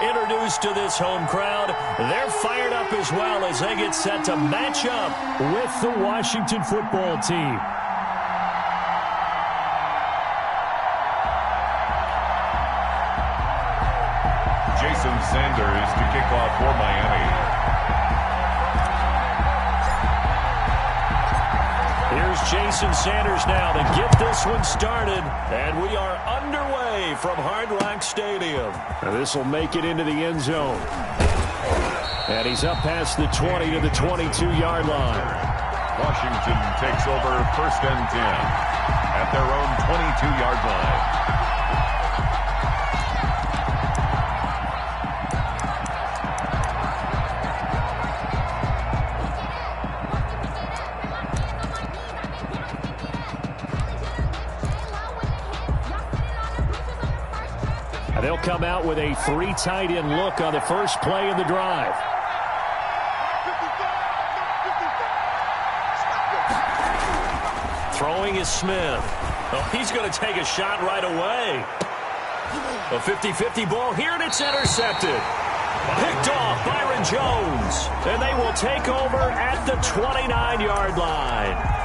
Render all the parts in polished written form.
Introduced to this home crowd, they're fired up as well as they get set to match up with the Washington football team. Jason Sanders to kick off for Miami. Here's Jason Sanders now to get this one started, and we are underway from Hard Rock Stadium. This will make it into the end zone. And he's up past the 20 to the 22-yard line. Washington takes over 1st and 10 at their own 22-yard line. They'll come out with a 3 tight end look on the first play of the drive. Throwing is Smith. Oh, he's going to take a shot right away. A 50-50 ball here, and it's intercepted. Picked off Byron Jones. And they will take over at the 29-yard line.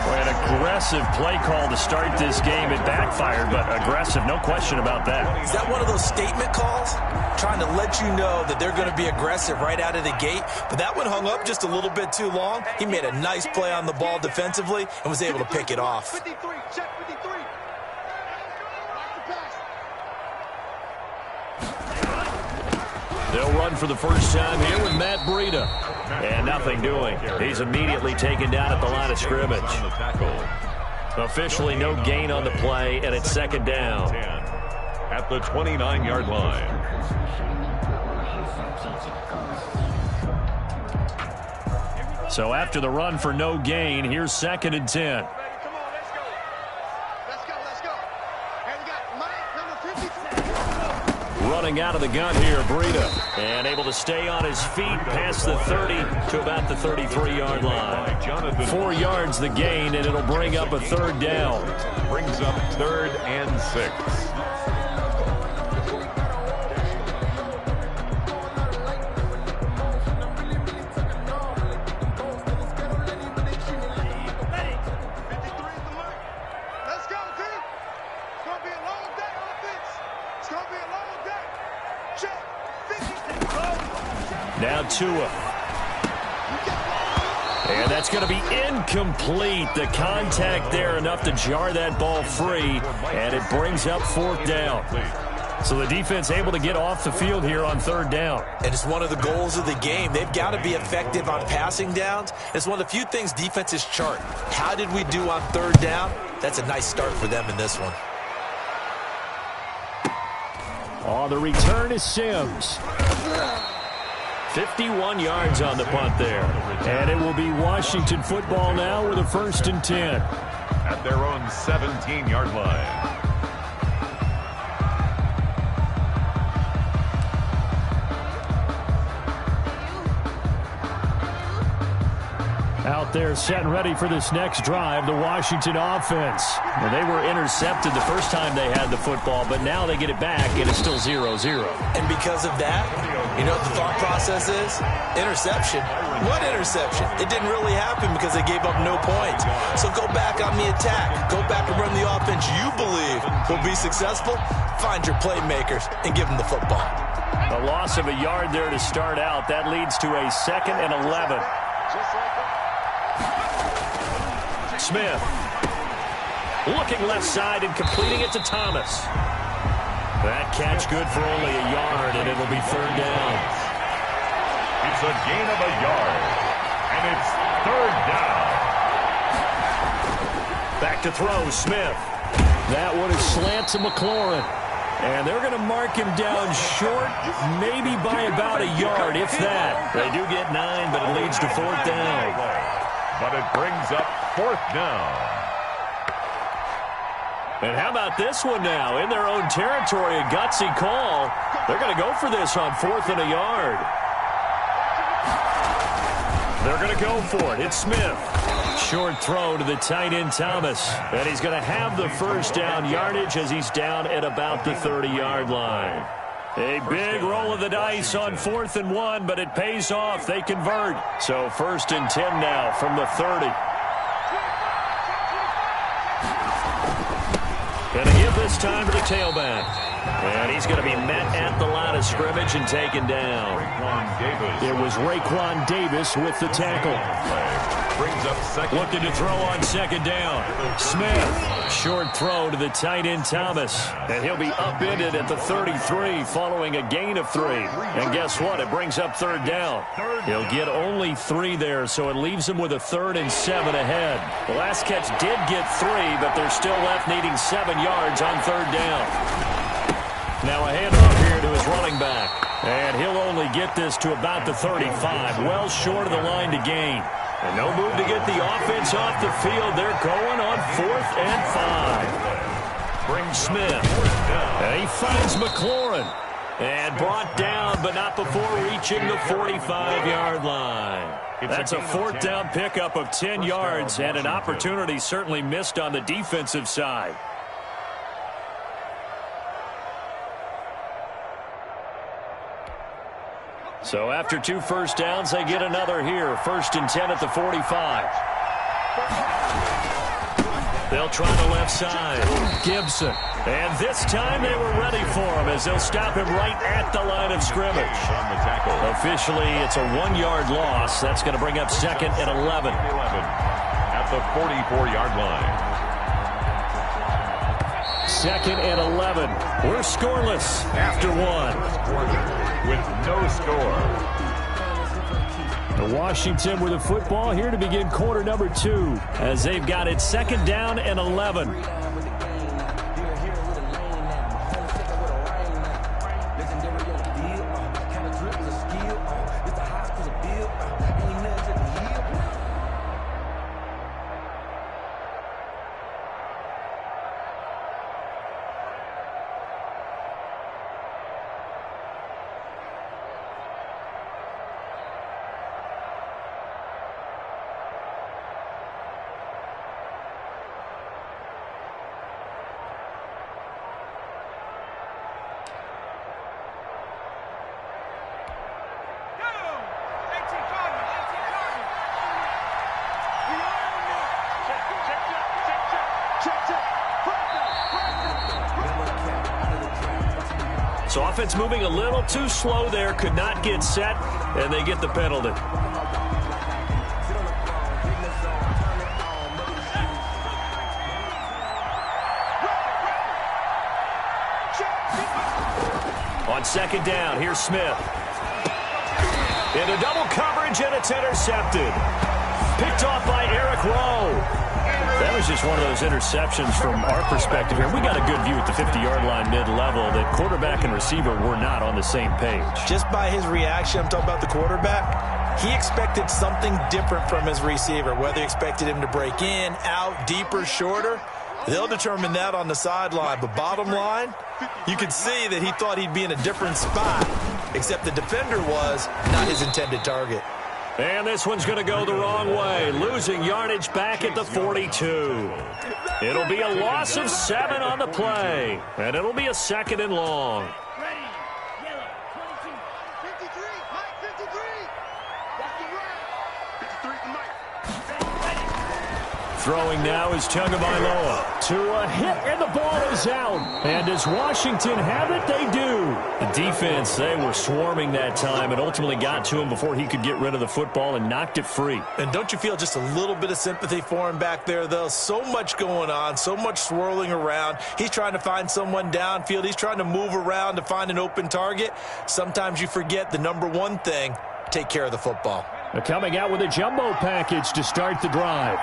An aggressive play call to start this game. It backfired, but aggressive, no question about that. Is that one of those statement calls? Trying to let you know that they're going to be aggressive right out of the gate. But that one hung up just a little bit too long. He made a nice play on the ball defensively and was able to pick it off. 53, check 53. They'll run for the first time here with Matt Breida. And nothing doing. He's immediately taken down at the line of scrimmage. Officially no gain on the play, and it's 2nd down. At the 29-yard line. So after the run for no gain, here's 2nd and 10. Running out of the gun here, Breida. And able to stay on his feet past the 30 to about the 33-yard line. 4 yards the gain, and it'll bring up a 3rd down. Brings up 3rd and 6. Now Tua. And that's going to be incomplete. The contact there enough to jar that ball free, and it brings up 4th down. So the defense able to get off the field here on 3rd down. And it's one of the goals of the game. They've got to be effective on passing downs. It's one of the few things defenses chart. How did we do on 3rd down? That's a nice start for them in this one. On the return is Sims. 51 yards on the punt there. And it will be Washington football now with a 1st and 10. At their own 17-yard line. Out there set and ready for this next drive, the Washington offense. Well, they were intercepted the first time they had the football, but now they get it back, and it's still 0-0. And because of that, you know what the thought process is? Interception. What interception? It didn't really happen because they gave up no points. So go back on the attack. Go back and run the offense you believe will be successful. Find your playmakers and give them the football. A loss of a yard there to start out. That leads to a 2nd and 11. Smith looking left side and completing it to Thomas. That catch good for only a yard, and it'll be 3rd down. It's a gain of a yard, and it's 3rd down. Back to throw, Smith. That one is slant to McLaurin. And they're going to mark him down short, maybe by about a yard, if that. They do get 9, but it leads to 4th down. But it brings up 4th down. And how about this one now? In their own territory, a gutsy call. They're going to go for this on 4th and a yard. They're going to go for it. It's Smith. Short throw to the tight end, Thomas. And he's going to have the 1st down yardage as he's down at about the 30-yard line. A big roll of the dice on 4th and 1, but it pays off. They convert. So 1st and 10 now from the 30. Going to give this time to the tailback. And he's going to be met at the line of scrimmage and taken down. It was Raekwon Davis with the tackle. Brings up second. Looking to throw on 2nd down. Smith, short throw to the tight end Thomas. And he'll be upended at the 33 following a gain of 3. And guess what? It brings up 3rd down. He'll get only 3 there, so it leaves him with a 3rd and 7 ahead. The last catch did get 3, but they're still left needing 7 yards on 3rd down. Now a handoff here to his running back. And he'll only get this to about the 35, well short of the line to gain. And no move to get the offense off the field. They're going on 4th and 5. Brings Smith. And he finds McLaurin. And brought down, but not before reaching the 45-yard line. That's a 4th down pickup of 10 yards and an opportunity certainly missed on the defensive side. So after 2 first downs, they get another here. 1st and 10 at the 45. They'll try the left side. Gibson. And this time they were ready for him as they'll stop him right at the line of scrimmage. Officially, it's a 1-yard loss. That's going to bring up 2nd and 11. At the 44-yard line. 2nd and 11. We're scoreless after 1. With no score. Washington with the football here to begin quarter number 2 as they've got it 2nd down and 11. So offense moving a little too slow there, could not get set, and they get the penalty. On 2nd down, here's Smith. Into double coverage, and it's intercepted. Picked off by Eric Rowe. That was just one of those interceptions from our perspective here. We got a good view at the 50-yard line mid-level that quarterback and receiver were not on the same page. Just by his reaction, I'm talking about the quarterback, he expected something different from his receiver, whether he expected him to break in, out, deeper, shorter. They'll determine that on the sideline. But bottom line, you could see that he thought he'd be in a different spot, except the defender was not his intended target. And this one's going to go the wrong way, losing yardage back at the 42. It'll be a loss of 7 on the play, and it'll be a 2nd and long. Throwing now is Tagovailoa to a hit, and the ball is out. And does Washington have it? They do. The defense, they were swarming that time and ultimately got to him before he could get rid of the football and knocked it free. And don't you feel just a little bit of sympathy for him back there, though? So much going on, so much swirling around. He's trying to find someone downfield. He's trying to move around to find an open target. Sometimes you forget the number one thing, take care of the football. They're coming out with a jumbo package to start the drive.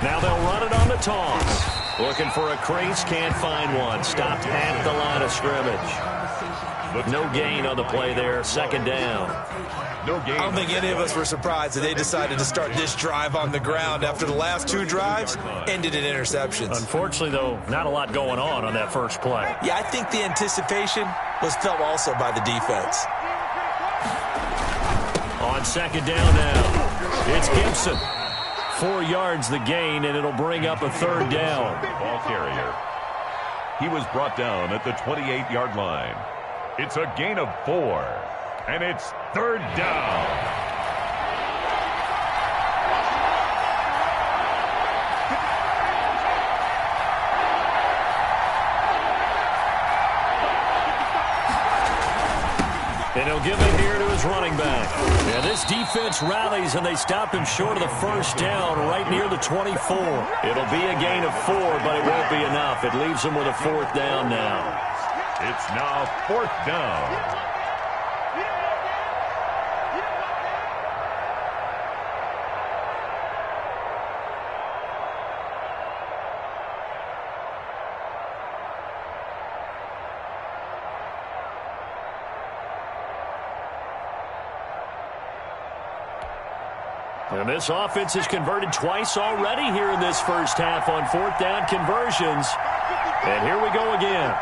Now they'll run it on the toss. Looking for a crease, can't find one. Stopped at the line of scrimmage. No gain on the play there, 2nd down. No gain. I don't think any of us were surprised that they decided to start this drive on the ground after the last 2 drives ended in interceptions. Unfortunately, though, not a lot going on that first play. Yeah, I think the anticipation was felt also by the defense. On 2nd down now, it's Gibson. 4 yards the gain, and it'll bring up a 3rd down. Ball carrier. He was brought down at the 28-yard line. It's a gain of 4, and it's third down. And he'll give it here to his running back. Yeah, this defense rallies, and they stop him short of the first down right near the 24. It'll be a gain of 4, but it won't be enough. It leaves them with a fourth down now. It's now fourth down. And this offense has converted twice already here in this first half on fourth down conversions. And here we go again.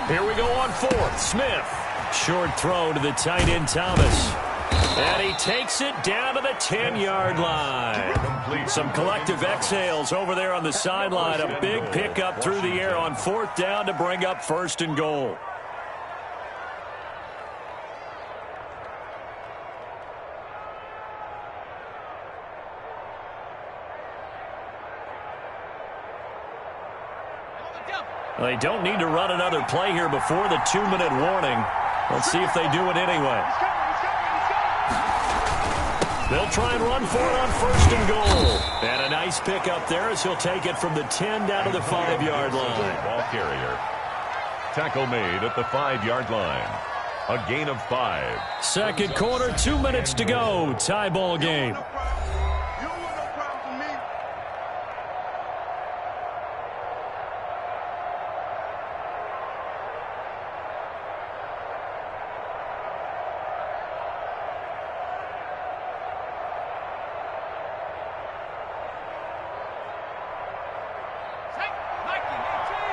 Here we go on fourth. Smith. Short throw to the tight end Thomas. And he takes it down to the 10-yard line. Some collective exhales over there on the sideline. A big pickup through the air on fourth down to bring up first and goal. They don't need to run another play here before the 2-minute warning. Let's see if they do it anyway. They'll try and run for it on first and goal. And a nice pickup there as he'll take it from the 10 down to the 5-yard line. Ball carrier. Tackle made at the 5-yard line. A gain of 5. Second quarter, 2 minutes to go. Tie ball game.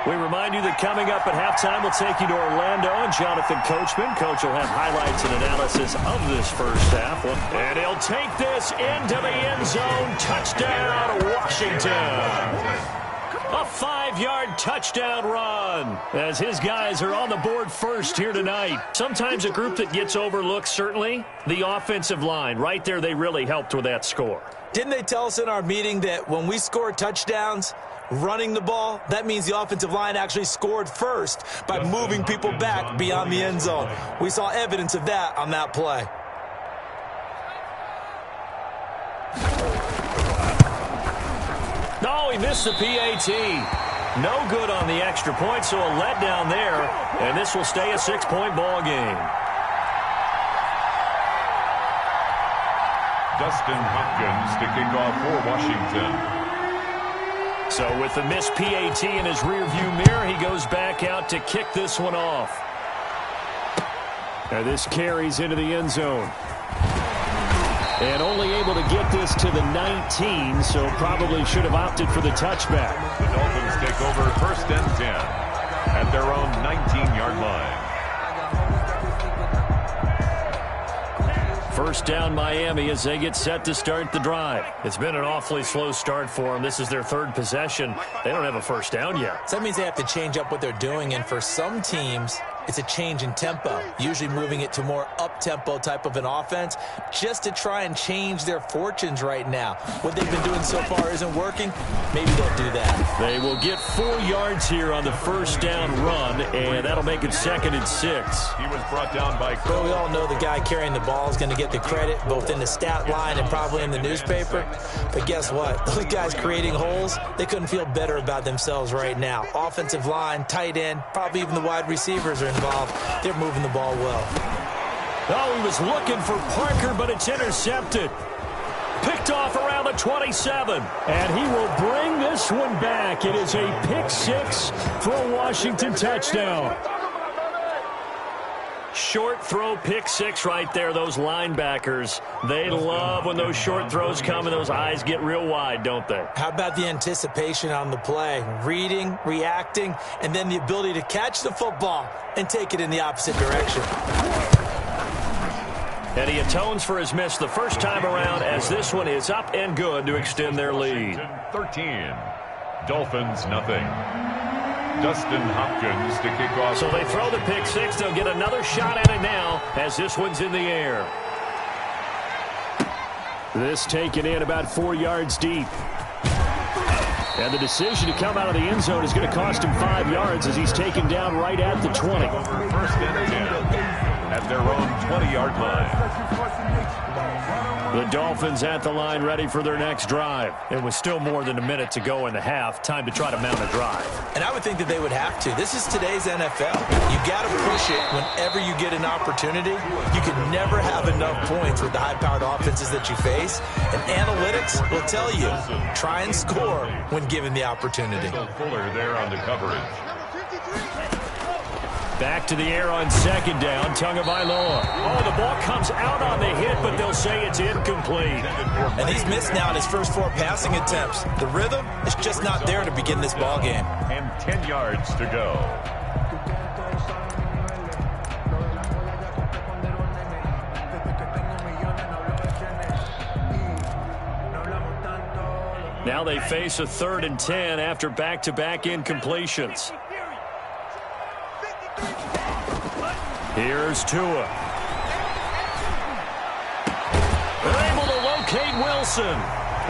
We remind you that coming up at halftime, we'll take you to Orlando and Jonathan Coachman. Coach will have highlights and analysis of this first half. And he'll take this into the end zone. Touchdown, Washington. A 5-yard touchdown run as his guys are on the board first here tonight. Sometimes a group that gets overlooked, certainly, the offensive line. Right there, they really helped with that score. Didn't they tell us in our meeting that when we score touchdowns, running the ball, that means the offensive line actually scored first by moving people back beyond the end zone. We saw evidence of that on that play. No, he missed the PAT. No good on the extra point, so a letdown there, and this will stay a 6-point ball game. Dustin Hopkins to kick off for Washington. So with the missed PAT in his rearview mirror, he goes back out to kick this one off. Now this carries into the end zone. And only able to get this to the 19, so probably should have opted for the touchback. The Dolphins take over first and 10 at their own 19-yard line. First down Miami as they get set to start the drive. It's been an awfully slow start for them. This is their third possession. They don't have a first down yet. So that means they have to change up what they're doing, and for some teams, it's a change in tempo, usually moving it to more up-tempo type of an offense just to try and change their fortunes right now. What they've been doing so far isn't working. Maybe they'll do that. They will get 4 yards here on the first down run, and that'll make it 2nd and 6. He was brought down by... Well, we all know the guy carrying the ball is going to get the credit, both in the stat line and probably in the newspaper. But guess what? Those guys creating holes, they couldn't feel better about themselves right now. Offensive line, tight end, probably even the wide receivers are involved. They're moving the ball well. Oh, he was looking for Parker, but it's intercepted. Picked off around the 27. And he will bring this one back. It is a pick 6 for a Washington touchdown. Short throw, pick 6 right there. Those linebackers, they love when those short throws come and those eyes get real wide, don't they? How about the anticipation on the play? Reading, reacting, and then the ability to catch the football and take it in the opposite direction. And he atones for his miss the first time around as this one is up and good to extend their lead. 13, Dolphins nothing. Dustin Hopkins to kick off. So they throw the pick six. They'll get another shot at it now as this one's in the air. This taken in about 4 yards deep. And the decision to come out of the end zone is going to cost him 5 yards as he's taken down right at the 20. First and 10 at their own 20-yard line. The Dolphins at the line ready for their next drive. It was still more than a minute to go in the half. Time to try to mount a drive. And I would think that they would have to. This is today's NFL. You got to push it whenever you get an opportunity. You can never have enough points with the high-powered offenses that you face. And analytics will tell you, try and score when given the opportunity. Fuller there on the coverage. Back to the air on second down, Tagovailoa. Oh, the ball comes out on the hit, but they'll say it's incomplete. And he's missed now in his first 4 passing attempts. The rhythm is just not there to begin this ball game. And 10 yards to go. Now they face a 3rd and 10 after back-to-back incompletions. Here's Tua. They're able to locate Wilson.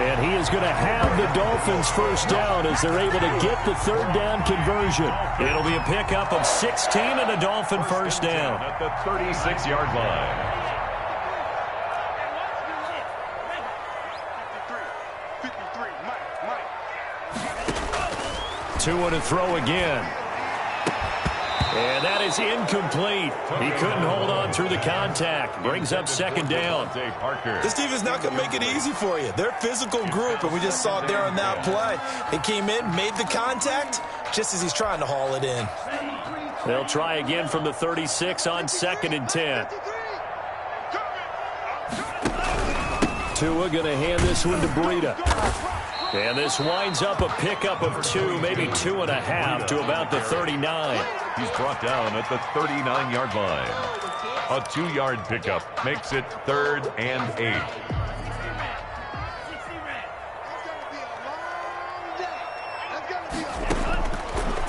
And he is going to have the Dolphins first down as they're able to get the 3rd down conversion. It'll be a pickup of 16 and a Dolphin first down. At the 36-yard line. Tua to throw again. And that is incomplete. He couldn't hold on through the contact. Brings up 2nd down. This defense is not going to make it easy for you. They're a physical group, and we just saw it there on that play. He came in, made the contact, just as he's trying to haul it in. They'll try again from the 36 on 2nd and 10. Tua going to hand this one to Breida. And this winds up a pickup of 2, maybe 2.5 to about the 39. He's brought down at the 39-yard line. A 2-yard pickup makes it 3rd and 8.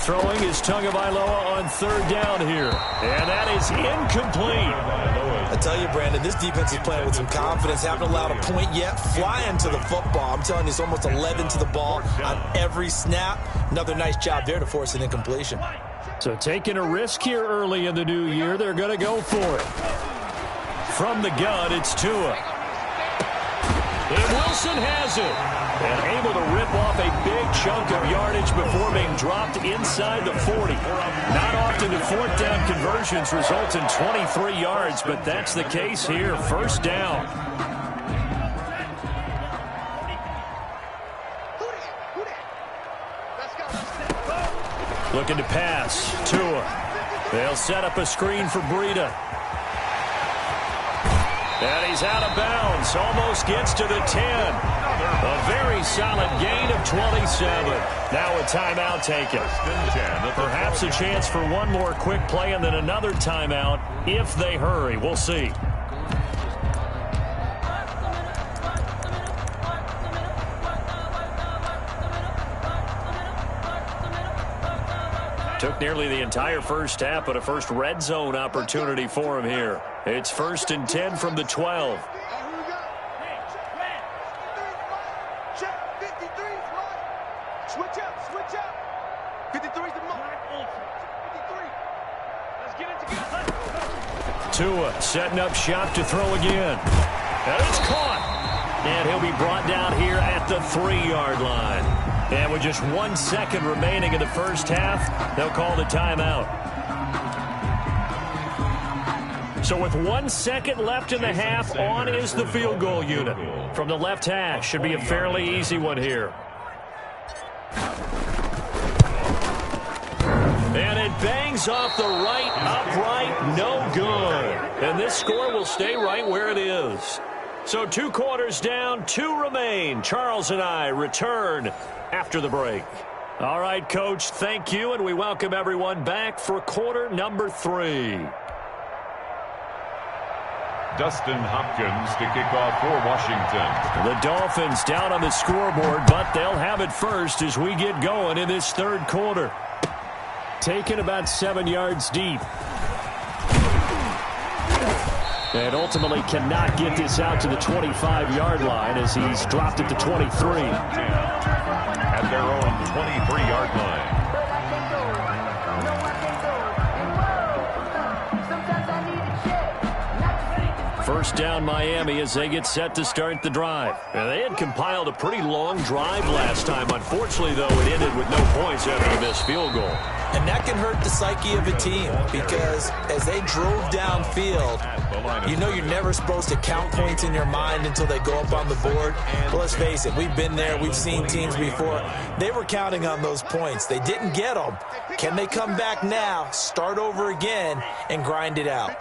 Throwing is Tagovailoa on 3rd down here. And that is incomplete. I tell you, Brandon, this defense is playing with some confidence. Haven't allowed a point yet. Flying to the football. I'm telling you, it's almost 11 to the ball on every snap. Another nice job there to force an incompletion. So taking a risk here early in the new year. They're going to go for it. From the gun, it's Tua. And Wilson has it. And able to rip off a big chunk of yardage before being dropped inside the 40. Not often do 4th down conversions result in 23 yards, but that's the case here. First down. Looking to pass. Tua. They'll set up a screen for Breida. And he's out of bounds. Almost gets to the 10. A very solid gain of 27. Now a timeout taken. Perhaps a chance for one more quick play and then another timeout if they hurry. We'll see. Took nearly the entire first half, but a first red zone opportunity for him here. It's 1st and 10 from the 12. Switch up. 53's the mark. 53. Let's get it together. Tua setting up shop to throw again. And it's caught. And he'll be brought down here at the 3-yard line. And with just 1 second remaining in the first half, they'll call the timeout. So with 1 second left in the half, on is the field goal unit. From the left hash, should be a fairly easy one here. And it bangs off the right upright, no good. And this score will stay right where it is. So 2 quarters down, 2 remain. Charles and I return after the break. All right, Coach, thank you, and we welcome everyone back for quarter number 3. Dustin Hopkins to kick off for Washington. The Dolphins down on the scoreboard, but they'll have it first as we get going in this 3rd quarter. taken about 7 yards deep. And ultimately cannot get this out to the 25-yard line as he's dropped it to 23. At their own 23-yard line. First down Miami as they get set to start the drive. Now, they had compiled a pretty long drive last time. Unfortunately, though, it ended with no points after a missed field goal. And that can hurt the psyche of a team because as they drove downfield, you know you're never supposed to count points in your mind until they go up on the board. But let's face it, we've been there. We've seen teams before. They were counting on those points. They didn't get them. Can they come back now, start over again, and grind it out?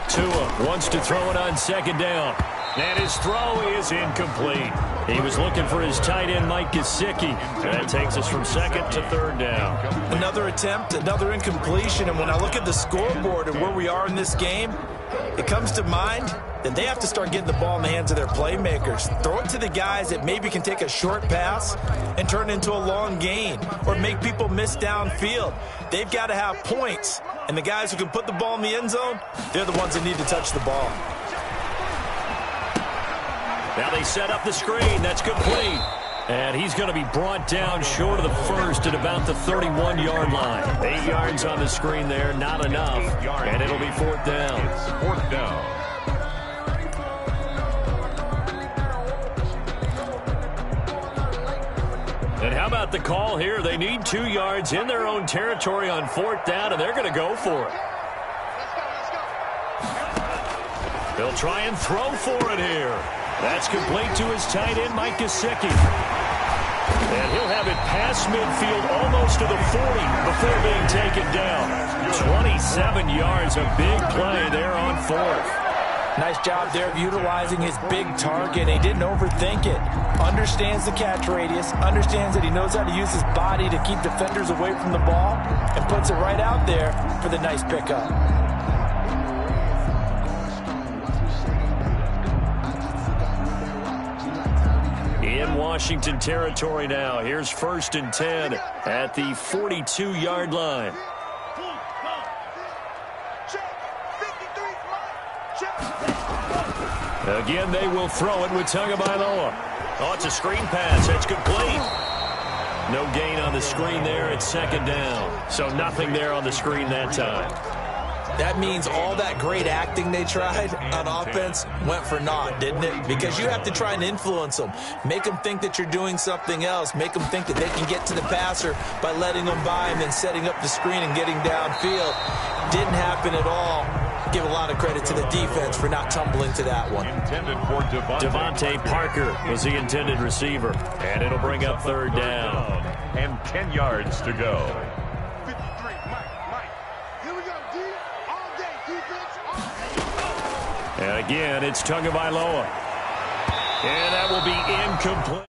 Tua wants to throw it on second down. And his throw is incomplete. He was looking for his tight end, Mike Gesicki. That takes us from second to third down. Another attempt, another incompletion. And when I look at the scoreboard and where we are in this game, it comes to mind that they have to start getting the ball in the hands of their playmakers. Throw it to the guys that maybe can take a short pass and turn it into a long gain or make people miss downfield. They've got to have points. And the guys who can put the ball in the end zone, they're the ones that need to touch the ball. Now they set up the screen. That's complete. And he's going to be brought down short of the first at about the 31-yard line. 8 yards on the screen there, not enough. And it'll be fourth down. It's fourth down. And how about the call here? They need 2 yards in their own territory on fourth down, and they're going to go for it. They'll try and throw for it here. That's complete to his tight end, Mike Gesicki. And he'll have it past midfield almost to the 40 before being taken down. 27 yards, a big play there on fourth. Nice job there of utilizing his big target. He didn't overthink it. Understands the catch radius, understands that he knows how to use his body to keep defenders away from the ball, and puts it right out there for the nice pickup. In Washington territory now. Here's first and 10 at the 42-yard line. Again, they will throw it with Tagovailoa. Oh, it's a screen pass. That's complete. No gain on the screen there. It's second down. So nothing there on the screen that time. That means all that great acting they tried on offense went for naught, didn't it? Because you have to try and influence them. Make them think that you're doing something else. Make them think that they can get to the passer by letting them by and then setting up the screen and getting downfield. Didn't happen at all. Give a lot of credit to the defense for not tumbling to that one. Intended for Devontae Parker was the intended receiver. And it'll bring up third down. And 10 yards to go. 53, Mike. Here we go, D. All day, defense, all day. And again, it's Tagovailoa. And that will be incomplete.